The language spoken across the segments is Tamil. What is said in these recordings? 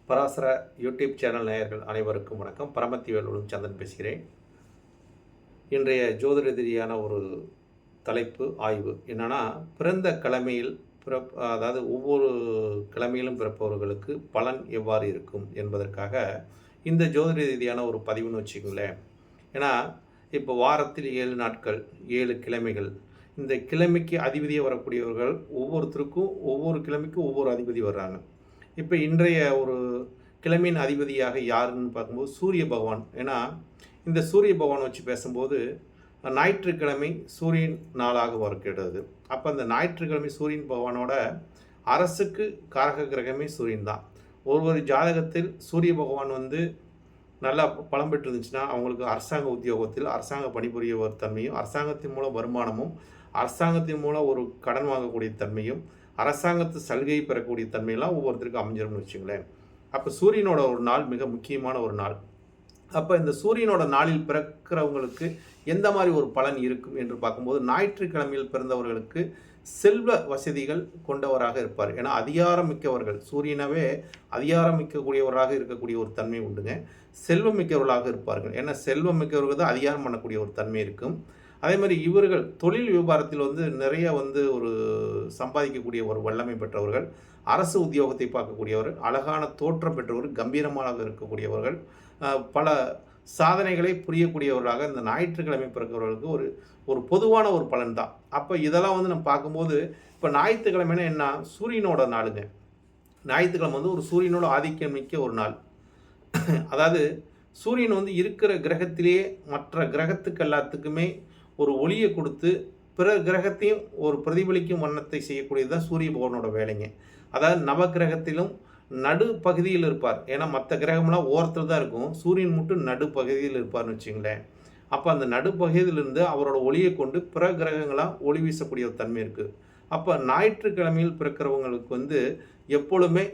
பராசர யூடியூப் சேனல் நேயர்கள் அனைவருக்கும் வணக்கம். பரமத்தி வேலுடன் சந்திரன் பேசுகிறேன். இன்றைய ஜோதிட ரீதியான ஒரு தலைப்பு ஆய்வு என்னென்னா, பிறந்த கிழமையில் அதாவது ஒவ்வொரு கிழமையிலும் பிறப்பவர்களுக்கு பலன் எவ்வாறு இருக்கும் என்பதற்காக இந்த ஜோதிட ரீதியான ஒரு பதிவுன்னு வச்சுக்கோங்களேன். ஏன்னா இப்போ வாரத்தில் 7 நாட்கள் 7 கிழமைகள், இந்த கிழமைக்கு அதிபதியாக வரக்கூடியவர்கள் ஒவ்வொருத்தருக்கும் ஒவ்வொரு கிழமைக்கும் ஒவ்வொரு அதிபதி வர்றாங்க. இப்போ இன்றைய ஒரு கிழமையின் அதிபதியாக யாருன்னு பார்க்கும்போது சூரிய பகவான். ஏன்னா இந்த சூரிய பகவான் வச்சு பேசும்போது ஞாயிற்றுக்கிழமை சூரியன் நாளாக வருகிறது. அப்போ அந்த ஞாயிற்றுக்கிழமை சூரியன் பகவானோட அரசுக்கு காரக கிரகமே சூரியன் தான். ஒரு ஜாதகத்தில் சூரிய பகவான் நல்லா பலம் பெற்று இருந்துச்சுன்னா அவங்களுக்கு அரசாங்க உத்தியோகத்தில் அரசாங்க பணிபுரிய ஒரு தன்மையும், அரசாங்கத்தின் மூலம் வருமானமும், அரசாங்கத்தின் மூலம் ஒரு கடன் வாங்கக்கூடிய தன்மையும், அரசாங்கத்து சலுகை பெறக்கூடிய தன்மையெல்லாம் ஒவ்வொருத்தருக்கும் அமைஞ்சிரும்னு வச்சுங்களேன். அப்போ சூரியனோட ஒரு நாள் மிக முக்கியமான ஒரு நாள். அப்போ இந்த சூரியனோட நாளில் பிறக்கிறவங்களுக்கு எந்த மாதிரி ஒரு பலன் இருக்கும் என்று பார்க்கும்போது, ஞாயிற்றுக்கிழமையில் பிறந்தவர்களுக்கு செல்வ வசதிகள் கொண்டவராக இருப்பார். ஏன்னா அதிகாரம் மிக்கவர்கள், சூரியனாவே அதிகாரம் மிக்கக்கூடியவராக இருக்கக்கூடிய ஒரு தன்மை உண்டுங்க. செல்வம் மிக்கவர்களாக இருப்பார்கள். ஏன்னா செல்வம் மிக்கவர்கள் தான் அதிகாரம் பண்ணக்கூடிய ஒரு தன்மை இருக்கும். அதே மாதிரி இவர்கள் தொழில் வியாபாரத்தில் நிறைய ஒரு சம்பாதிக்கக்கூடிய ஒரு வல்லமை பெற்றவர்கள், அரசு உத்தியோகத்தை பார்க்கக்கூடியவர், அழகான தோற்றம் பெற்றவர், கம்பீரமாக இருக்கக்கூடியவர்கள், பல சாதனைகளை புரியக்கூடியவர்களாக இந்த ஞாயிற்றுக்கிழமை பிறக்கிறவர்களுக்கு ஒரு ஒரு பொதுவான ஒரு பலன் தான். அப்போ இதெல்லாம் நம்ம பார்க்கும்போது, இப்போ ஞாயிற்றுக்கிழமைனா என்ன, சூரியனோட நாளுங்க. ஞாயிற்றுக்கிழமை ஒரு சூரியனோட ஆதிக்கம் மிக்க ஒரு நாள். அதாவது சூரியன் இருக்கிற கிரகத்திலேயே மற்ற கிரகத்துக்கு எல்லாத்துக்குமே ஒரு ஒளியை கொடுத்து பிற கிரகத்தையும் ஒரு பிரதிபலிக்கும் வண்ணத்தை செய்யக்கூடியது தான் சூரிய பகவானோட வேலைங்க. அதாவது நவகிரகத்திலும் நடு பகுதியில் இருப்பார். ஏன்னா மற்ற கிரகம்லாம் ஓரத்தில் தான் இருக்கும், சூரியன் மட்டும் நடு பகுதியில் இருப்பார்னு வச்சுங்களேன். அப்போ அந்த நடுப்பகுதியிலிருந்து அவரோட ஒளியை கொண்டு பிற கிரகங்களாக ஒளி வீசக்கூடிய ஒரு தன்மை இருக்குது. அப்போ ஞாயிற்றுக்கிழமையில் பிறக்கிறவங்களுக்கு எப்பொழுதுமே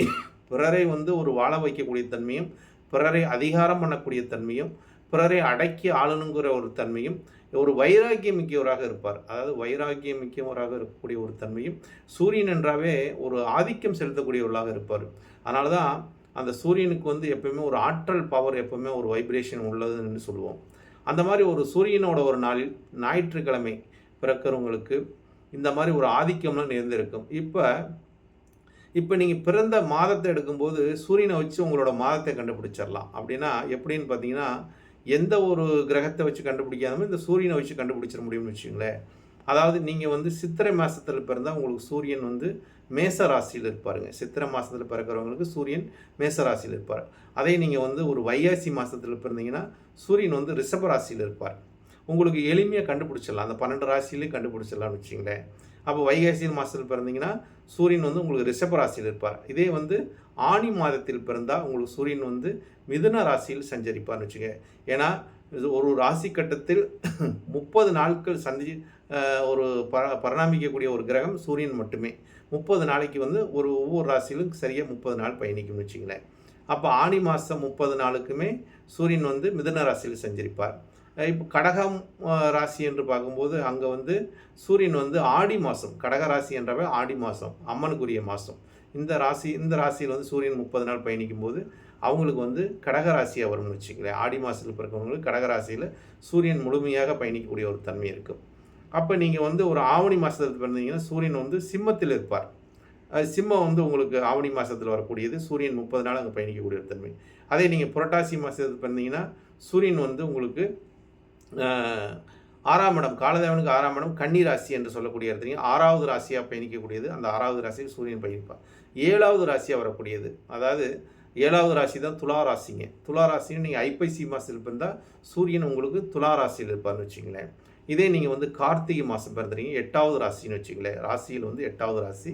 பிறரை ஒரு வாழ வைக்கக்கூடிய தன்மையும், பிறரை அதிகாரம் பண்ணக்கூடிய தன்மையும், பிறரை அடக்கி ஆளணுங்கிற ஒரு தன்மையும், ஒரு வைராக்கியம் மிக்கவராக இருப்பார். அதாவது வைராக்கியம் மிக்கவராக இருக்கக்கூடிய ஒரு தன்மையும், சூரியன் என்றாவே ஒரு ஆதிக்கம் செலுத்தக்கூடியவர்களாக இருப்பார். அதனால தான் அந்த சூரியனுக்கு எப்போயுமே ஒரு ஆற்றல் பவர், எப்போவுமே ஒரு வைப்ரேஷன் உள்ளதுன்னு சொல்லுவோம். அந்த மாதிரி ஒரு சூரியனோட ஒரு நாளில் ஞாயிற்றுக்கிழமை பிறக்கிறவங்களுக்கு இந்த மாதிரி ஒரு ஆதிக்கம்லாம் நேர்ந்திருக்கும். இப்போ நீங்கள் பிறந்த மாதத்தை எடுக்கும்போது சூரியனை வச்சு உங்களோட மாதத்தை கண்டுபிடிச்சிடலாம். அப்படின்னா எப்படின்னு பார்த்தீங்கன்னா, எந்த ஒரு கிரகத்தை வச்சு கண்டுபிடிக்காமல் இந்த சூரியனை வச்சு கண்டுபிடிச்சிட முடியும்னு வச்சுங்களேன். அதாவது நீங்கள் சித்திரை மாதத்தில் பிறந்தால் உங்களுக்கு சூரியன் மேச ராசியில் இருப்பாருங்க. சித்திரை மாதத்தில் பிறக்கிறவங்களுக்கு சூரியன் மேச ராசியில் இருப்பார். அதே நீங்கள் ஒரு வைகாசி மாதத்தில் பிறந்தீங்கன்னா சூரியன் ரிஷப ராசியில் இருப்பார். உங்களுக்கு எளிமையாக கண்டுபிடிச்சிடலாம், அந்த 12 ராசியிலையும் கண்டுபிடிச்சிடலாம்னு வச்சுங்களேன். அப்போ வைகாசி மாதத்தில் பிறந்தீங்கன்னா சூரியன் உங்களுக்கு ரிஷப ராசியில் இருப்பார். இதே ஆனி மாதத்தில் பிறந்தால் உங்களுக்கு சூரியன் மிதுன ராசியில் சஞ்சரிப்பார்னு வச்சுங்க. ஏன்னா இது ஒரு ராசி கட்டத்தில் 30 நாட்கள் ஒரு பரிணாமிக்கக்கூடிய ஒரு கிரகம் சூரியன் மட்டுமே. 30 நாளைக்கு ஒவ்வொரு ராசியிலும் சரியாக 30 நாள் பயணிக்கும்னு வச்சுங்களேன். அப்போ ஆனி மாதம் 30 நாளுக்குமே சூரியன் மிதுன ராசியில் சஞ்சரிப்பார். இப்போ கடகம் ராசி என்று பார்க்கும்போது அங்கே சூரியன் ஆடி மாதம், கடக ராசி என்றவே ஆடி மாதம் அம்மனுக்குரிய மாதம். இந்த ராசியில் சூரியன் 30 நாள் பயணிக்கும் போது அவங்களுக்கு கடக ராசியாக வரும்னு வச்சுங்களேன். ஆடி மாதத்தில் பிறக்கிறவங்களுக்கு கடக ராசியில் சூரியன் முழுமையாக பயணிக்கக்கூடிய ஒரு தன்மை இருக்கும். அப்போ நீங்கள் ஒரு ஆவணி மாதத்தில் பிறந்தீங்கன்னா சூரியன் சிம்மத்தில் இருப்பார். சிம்மம் உங்களுக்கு ஆவணி மாதத்தில் வரக்கூடியது, சூரியன் 30 நாள் அங்கே பயணிக்கக்கூடிய ஒரு தன்மை. அதே நீங்கள் புரட்டாசி மாதத்தில் பிறந்தீங்கன்னா சூரியன் உங்களுக்கு 6ஆம் இடம், காலதேவனுக்கு 6ஆம் இடம் கன்னி ராசி என்று சொல்லக்கூடிய இடத்துல 6வது ராசியாக பயணிக்கக்கூடியது. அந்த 6வது ராசியில் சூரியன் பயணிப்பார். 7வது ராசியாக வரக்கூடியது, அதாவது 7வது ராசி தான் துலா ராசிங்க. துலா ராசின்னு நீங்கள் ஐப்பசி மாதத்தில் பிறந்தால் சூரியன் உங்களுக்கு துலா ராசியில் இருப்பார்னு வச்சுங்களேன். இதே நீங்கள் கார்த்திகை மாதம் பிறந்துறீங்க 8வது ராசின்னு வச்சுங்களேன். ராசியில் 8வது ராசி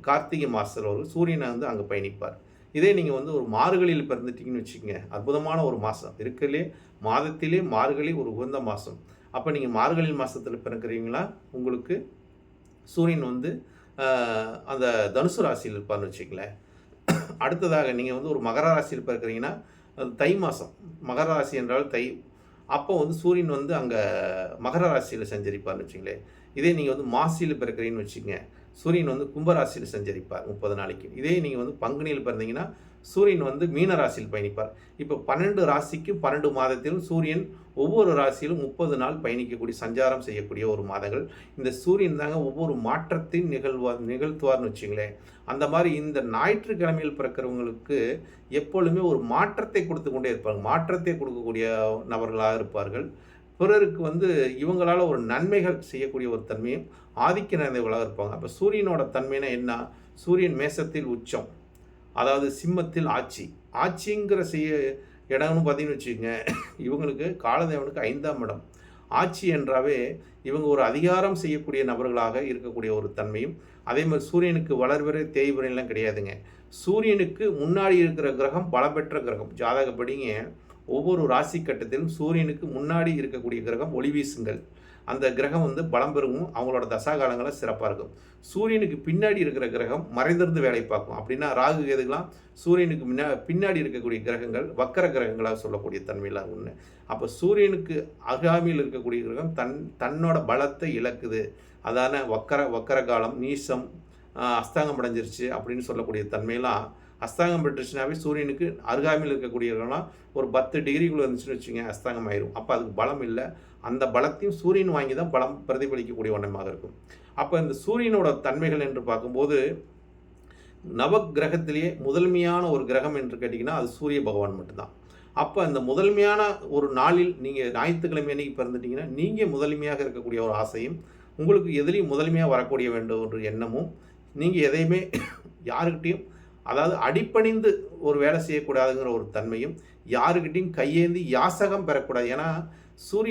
கார்த்திகை மாதத்தில் ஒரு சூரியனை அங்கே பயணிப்பார். இதே நீங்கள் ஒரு மார்கழியில் பிறந்துட்டீங்கன்னு வச்சுக்கோங்க, அற்புதமான ஒரு மாதம் இருக்கிறதுலே, மாதத்திலே மார்கழி ஒரு உகந்த மாதம். அப்போ நீங்கள் மார்கழி மாதத்தில் பிறக்கிறீங்களா உங்களுக்கு சூரியன் அந்த தனுசு ராசியில் இருப்பார்னு வச்சுக்கங்களேன். அடுத்ததாக நீங்கள் ஒரு மகர ராசியில் பிறக்கிறீங்கன்னா அது தை மாதம், மகர ராசி என்றால் தை. அப்போ சூரியன் அங்கே மகர ராசியில் சஞ்சரிப்பார்னு வச்சுங்களேன். இதே நீங்கள் மாசியில் பிறக்கிறீங்கன்னு வச்சுக்கோங்க, சூரியன் கும்பராசியில் சஞ்சரிப்பார் 30 நாளைக்கு. இதே நீங்கள் பங்குனியில் பிறந்தீங்கன்னா சூரியன் வந்து மீன ராசியில் பயணிப்பார். இப்போ 12 ராசிக்கும் 12 மாதத்திலும் சூரியன் ஒவ்வொரு ராசியிலும் 30 நாள் பயணிக்கக்கூடிய சஞ்சாரம் செய்யக்கூடிய ஒரு மாதங்கள். இந்த சூரியன் தாங்க ஒவ்வொரு மாற்றத்தின் நிகழ்த்துவார்னு வச்சுங்களேன். அந்த மாதிரி இந்த ஞாயிற்றுக்கிழமையில் பிறக்கிறவங்களுக்கு எப்பொழுதுமே ஒரு மாற்றத்தை கொடுத்து கொண்டே இருப்பாங்க. மாற்றத்தை கொடுக்கக்கூடிய நபர்களாக இருப்பார்கள். பிறருக்கு வந்து இவங்களால ஒரு நன்மைகள் செய்யக்கூடிய ஒரு தன்மையும் ஆதிக்க நிறைந்தவர்களாக இருப்பாங்க. அப்போ சூரியனோட தன்மைனா என்ன? சூரியன் மேசத்தில் உச்சம், அதாவது சிம்மத்தில் ஆட்சி. ஆட்சிங்கிற இடம்னு பார்த்தீங்கன்னு வச்சுக்கோங்க, இவங்களுக்கு காலதேவனுக்கு 5ஆம் இடம். ஆட்சி என்றாவே இவங்க ஒரு அதிகாரம் செய்யக்கூடிய நபர்களாக இருக்கக்கூடிய ஒரு தன்மையும், அதே மாதிரி சூரியனுக்கு வளர்வரை தேய்வரைலாம் கிடையாதுங்க. சூரியனுக்கு முன்னாடி இருக்கிற கிரகம் பலம் பெற்ற கிரகம். ஜாதகப்படிங்க ஒவ்வொரு ராசி கட்டத்திலும் சூரியனுக்கு முன்னாடி இருக்கக்கூடிய கிரகம் ஒளி வீசுங்கள். அந்த கிரகம் வந்து பலம் பெறும். அவங்களோட தசாகாலங்களில் சிறப்பாக இருக்கும். சூரியனுக்கு பின்னாடி இருக்கிற கிரகம் மறைந்திருந்து வேலை பார்க்கும். அப்படின்னா ராகு கேதுக்கெல்லாம் சூரியனுக்கு பின்னாடி இருக்கக்கூடிய கிரகங்கள் வக்கர கிரகங்களாக சொல்லக்கூடிய தன்மையில் ஒன்று. அப்போ சூரியனுக்கு அருகாமையில் இருக்கக்கூடிய கிரகம் தன்னோட பலத்தை இழக்குது. அதான வக்கர காலம், நீசம், அஸ்தாங்கம் அடைஞ்சிருச்சு அப்படின்னு சொல்லக்கூடிய தன்மையெல்லாம் அஸ்தாங்கம் பெற்றுச்சுனாவே சூரியனுக்கு அருகாமையில் இருக்கக்கூடியவர்கள்லாம் ஒரு 10 டிகிரிக்குள்ளே இருந்துச்சுன்னு வச்சுங்க, அஸ்தாங்கம் ஆயிரும். அப்போ அதுக்கு பலம் இல்லை. அந்த பலத்தையும் சூரியன் வாங்கி தான் பலம் பிரதிபலிக்கக்கூடிய வண்ணமாக இருக்கும். அப்போ இந்த சூரியனோட தன்மைகள் என்று பார்க்கும்போது நவ கிரகத்திலேயே முதன்மையான ஒரு கிரகம் என்று கேட்டிங்கன்னா அது சூரிய பகவான் மட்டும்தான். அப்போ அந்த முதன்மையான ஒரு நாளில் நீங்கள் ஞாயிற்றுக்கிழமை அன்னைக்கு பிறந்துட்டிங்கன்னா நீங்கள் முதன்மையாக இருக்கக்கூடிய ஒரு ஆசையும், உங்களுக்கு எதிலையும் முதன்மையாக வரக்கூடிய வேண்டும் ஒரு எண்ணமும், நீங்கள் எதையுமே யாருக்கிட்டையும் அதாவது அடிப்பணிந்து ஒரு வேலை செய்யக்கூடாதுங்கிற ஒரு தன்மையும், யாருக்கிட்டையும் கையேந்தி யாசகம் பெறக்கூடாது. ஏன்னா சூரியன்